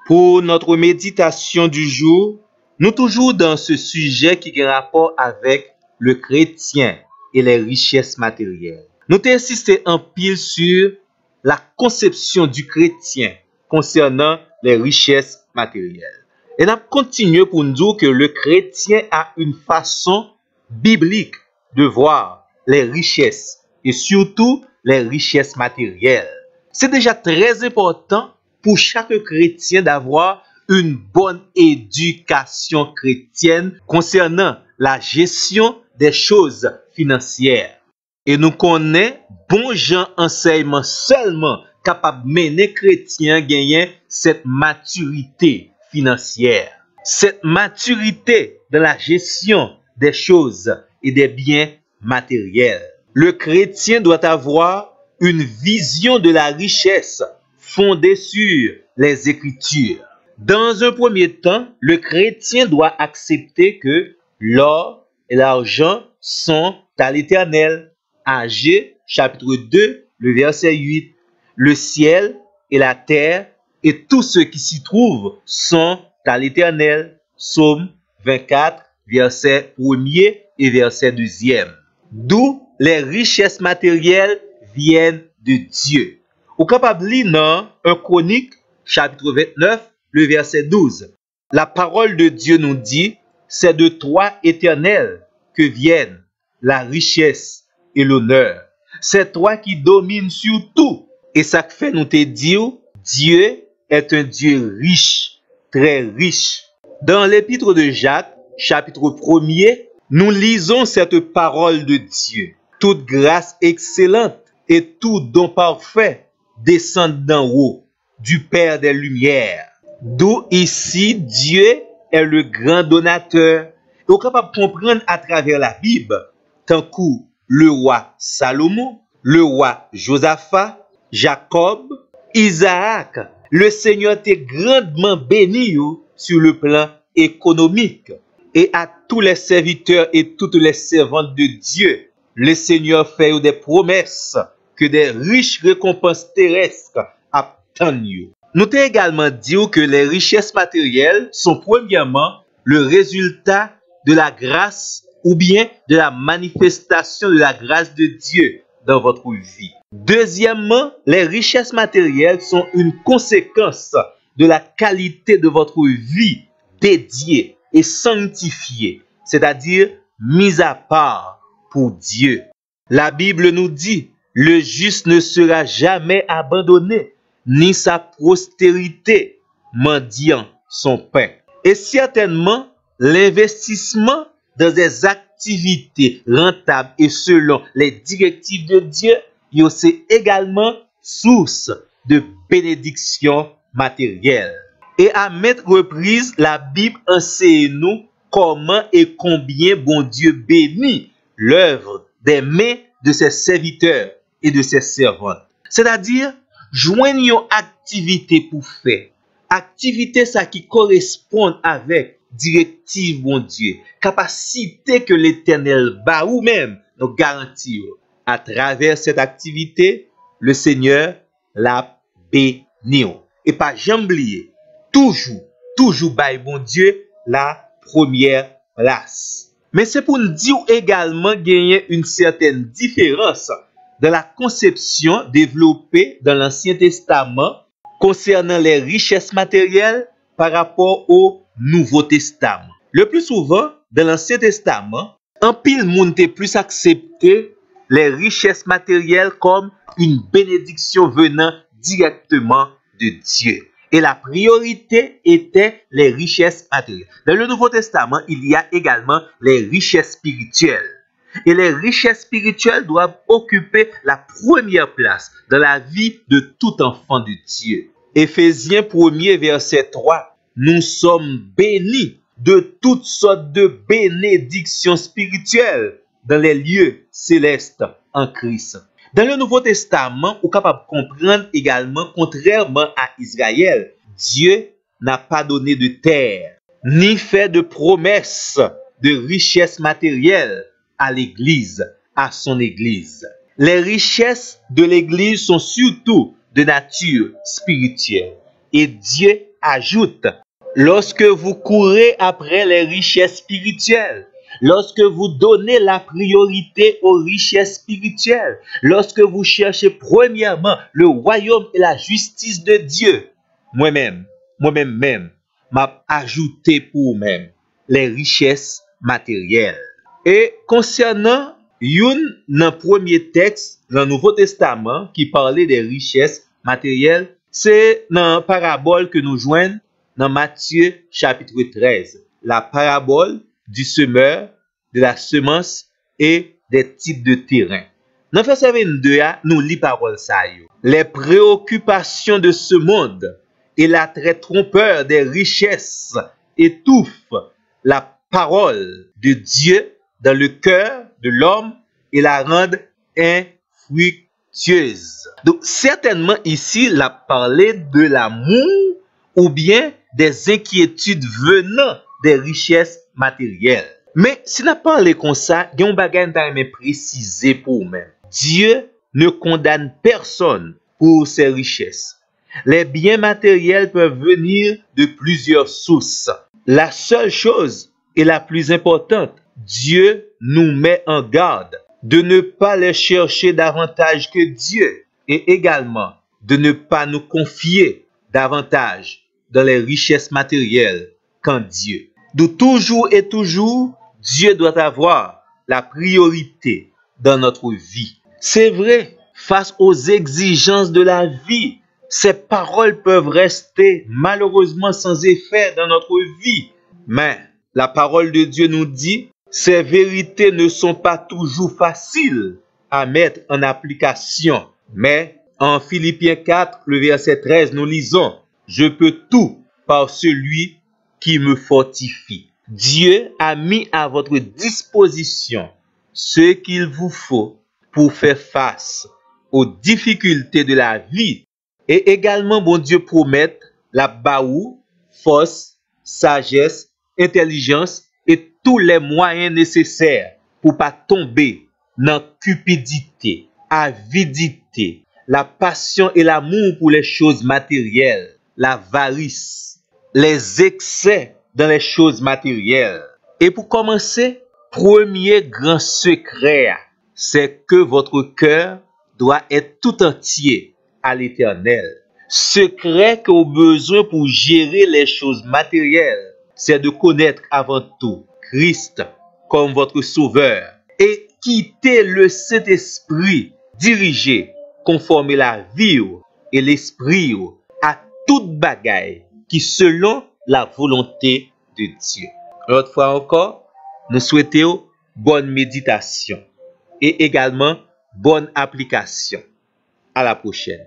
Pour notre méditation du jour, nous toujours dans ce sujet qui a rapport avec le chrétien et les richesses matérielles. Nous insistons en pile sur la conception du chrétien concernant les richesses matérielles. Et nous continuons pour nous dire que le chrétien a une façon biblique de voir les richesses et surtout les richesses matérielles. C'est déjà très important pour chaque chrétien d'avoir une bonne éducation chrétienne concernant la gestion des choses financières. Et nous connaissons bon gens enseignement seulement capable de mener chrétien gagner cette maturité financière. Cette maturité dans la gestion des choses et des biens matériels. Le chrétien doit avoir une vision de la richesse fondée sur les Écritures. Dans un premier temps, le chrétien doit accepter que l'or et l'argent sont à l'Éternel. Agé, chapitre 2, le verset 8. Le ciel et la terre et tout ce qui s'y trouve sont à l'Éternel. Psaume 24, verset 1er et verset 2e. D'où les richesses matérielles viennent de Dieu. Au capable lire dans 1 Chronique, chapitre 29, le verset 12. La parole de Dieu nous dit, c'est de toi, Éternel, que viennent la richesse et l'honneur. C'est toi qui domines sur tout. Et ça fait nous te dire, Dieu est un Dieu riche, très riche. Dans l'épître de Jacques, chapitre 1er, nous lisons cette parole de Dieu. Toute grâce excellente et tout don parfait descendent d'en haut, du Père des Lumières. D'où ici, Dieu est le grand donateur. Et on est capable de comprendre à travers la Bible, tant que le roi Salomon, le roi Josaphat, Jacob, Isaac, le Seigneur t'est grandement béni sur le plan économique. Et à tous les serviteurs et toutes les servantes de Dieu, le Seigneur fait des promesses que des riches récompenses terrestres attendent. Nous t'ai également dit que les richesses matérielles sont premièrement le résultat de la grâce ou bien de la manifestation de la grâce de Dieu dans votre vie. Deuxièmement, les richesses matérielles sont une conséquence de la qualité de votre vie dédiée et sanctifiée, c'est-à-dire mise à part pour Dieu. La Bible nous dit, le juste ne sera jamais abandonné, ni sa postérité mendiant son pain. Et certainement, l'investissement dans des activités rentables et selon les directives de Dieu, c'est également source de bénédiction matérielle. Et à maintes reprises, la Bible enseigne nous comment et combien bon Dieu bénit l'œuvre des mains de ses serviteurs et de ses servantes. C'est-à-dire, joignons activité pour faire. Activité ça qui correspond avec directive bon Dieu. Capacité que l'Éternel bat ou même nous garantit. À travers cette activité, le Seigneur l'a béni. Et pas jamais oublier, toujours bail bon Dieu la première place. Mais c'est pour nous dire également gagner une certaine différence dans la conception développée dans l'Ancien Testament concernant les richesses matérielles par rapport au Nouveau Testament. Le plus souvent, dans l'Ancien Testament, un pile monde est plus accepté les richesses matérielles comme une bénédiction venant directement de Dieu. Et la priorité était les richesses matérielles. Dans le Nouveau Testament, il y a également les richesses spirituelles. Et les richesses spirituelles doivent occuper la première place dans la vie de tout enfant de Dieu. Éphésiens 1er verset 3. Nous sommes bénis de toutes sortes de bénédictions spirituelles dans les lieux célestes en Christ. Dans le Nouveau Testament, on est capable de comprendre également, contrairement à Israël, Dieu n'a pas donné de terre, ni fait de promesses de richesses matérielles à l'Église, à son Église. Les richesses de l'Église sont surtout de nature spirituelle. Et Dieu ajoute. Lorsque vous courez après les richesses spirituelles, lorsque vous donnez la priorité aux richesses spirituelles, lorsque vous cherchez premièrement le royaume et la justice de Dieu, moi-même, m'a ajouté pour vous-même les richesses matérielles. Et concernant un premier texte dans le Nouveau Testament qui parlait des richesses matérielles, c'est dans la parabole que nous joignons dans Matthieu chapitre 13. La parabole du semeur, de la semence et des types de terrain. Dans verset 22, nous lisons parole ça. Les préoccupations de ce monde et l'attrait trompeur des richesses étouffent la parole de Dieu dans le cœur de l'homme et la rendent infructueuse. Donc, certainement ici, il a parlé de l'amour ou bien des inquiétudes venant des richesses matérielles. Mais si n'a parlé comme ça, il y a un bagage à préciser pour vous-même. Dieu ne condamne personne pour ses richesses. Les biens matériels peuvent venir de plusieurs sources. La seule chose et la plus importante, Dieu nous met en garde de ne pas les chercher davantage que Dieu et également de ne pas nous confier davantage dans les richesses matérielles qu'en Dieu. De toujours et toujours, Dieu doit avoir la priorité dans notre vie. C'est vrai, face aux exigences de la vie, ces paroles peuvent rester malheureusement sans effet dans notre vie. Mais la parole de Dieu nous dit, ces vérités ne sont pas toujours faciles à mettre en application. Mais en Philippiens 4, le verset 13, nous lisons, « Je peux tout par celui qui me fortifie. » Dieu a mis à votre disposition ce qu'il vous faut pour faire face aux difficultés de la vie. Et également, bon Dieu promet la baou, force, sagesse, intelligence et tous les moyens nécessaires pour pas tomber dans cupidité, avidité, la passion et l'amour pour les choses matérielles, l'avarice, les excès dans les choses matérielles. Et pour commencer, premier grand secret, c'est que votre cœur doit être tout entier à l'Éternel. Secret que vous avez besoin pour gérer les choses matérielles, c'est de connaître avant tout Christ comme votre sauveur et quitter le Saint-Esprit, diriger, conformer la vie et l'esprit à toute bagaille qui selon la volonté de Dieu. L'autre fois encore, nous souhaitons bonne méditation et également bonne application. À la prochaine.